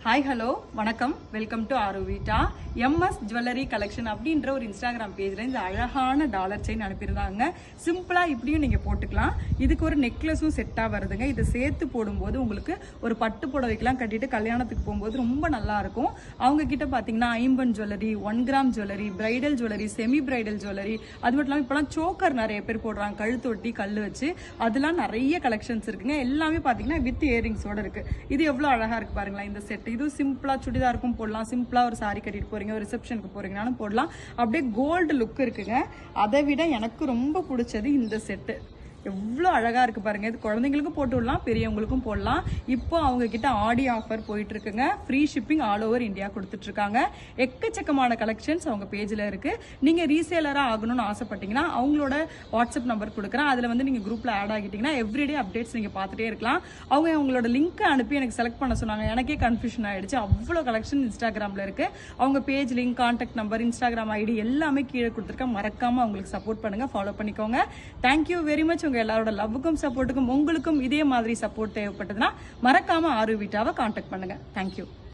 Hi hello வணக்கம் welcome to Arovita MS jewellery collection அப்படின்ற ஒரு இன்ஸ்டாகிராம் பேஜ்ல இந்த அழகான டாலர் செயின் அனுப்பியிருந்தாங்க. சிம்பிளா இப்படியும் நீங்க போட்டுக்கலாம். இதுக்கு ஒரு நெக்லஸும் செட்டா வருதுங்க. இதை சேர்த்து போடும்போது உங்களுக்கு ஒரு பட்டு புடவைக்கெல்லாம் கட்டிட்டு கல்யாணத்துக்கு போகும்போது ரொம்ப நல்லா இருக்கும். அவங்க கிட்ட பாத்தீங்கன்னா ஐம்பன் jewellery, 1 gram jewellery, bridal jewellery, semi bridal jewellery, அது மட்டும் இல்லாமல் இப்பெல்லாம் சோக்கர் நிறைய பேர் போடுறாங்க, கழுத்து ஒட்டி கல் வச்சு. அதெல்லாம் நிறைய கலெக்ஷன்ஸ் இருக்குங்க. எல்லாமே பாத்தீங்கன்னா வித் இயரிங்ஸோட இருக்கு. இது எவ்வளவு அழகா இருக்கு பாருங்களா இந்த செட். இது சிம்பிளா சுடிதாருக்கும் போடலாம், சிம்பிளா ஒரு சாரி கட்டிட்டு போறீங்க, ஒரு ரிசப்ஷனுக்கு போறீங்கனாலும் போடலாம். அப்படியே கோல்டு லுக் இருக்குங்க. அதை விட எனக்கு ரொம்ப பிடிச்சது இந்த செட்டு. எவ்வளோ அழகா இருக்கு பாருங்க. இது குழந்தைங்களுக்கும் போட்டு விடலாம், பெரியவங்களுக்கும் போடலாம். இப்போ அவங்க கிட்ட ஆடி ஆஃபர் போயிட்டு இருக்குங்க. Free shipping all over India கொடுத்துட்டு இருக்காங்க. எக்கச்சக்கமான கலெக்ஷன்ஸ் அவங்க பேஜ்ல இருக்கு. நீங்க ரீசேலரா ஆகணும்னு ஆசைப்பட்டீங்கன்னா அவங்களோட வாட்ஸ்அப் நம்பர் கொடுக்குறேன். அதுல வந்து நீங்க குரூப்ல ஆட் ஆகிட்டீங்கன்னா எவ்ரிடே அப்டேட்ஸ் நீங்க பார்த்துட்டே இருக்கலாம். அவங்க அவங்களோட லிங்க் அனுப்பி எனக்கு செலக்ட் பண்ண சொன்னாங்க. எனக்கே கன்ஃபியூஷன் ஆயிடுச்சு. அவ்வளோ கலெக்ஷன் இன்ஸ்டாகிராம்ல இருக்கு. அவங்க page link, contact number, Instagram ID எல்லாமே கீழே கொடுத்துருக்கேன். மறக்காம அவங்களுக்கு சப்போர்ட் பண்ணுங்க, ஃபாலோ பண்ணிக்கோங்க. Thank you very much. எல்லாரோட லவ்வுக்கும் சப்போர்ட்டுக்கும் உங்களுக்கும் இதே மாதிரி சப்போர்ட் தேவைப்பட்டதுன்னா மறக்காம ஆரோவிட்டாவை கான்டாக்ட் பண்ணுங்க. தேங்க்யூ.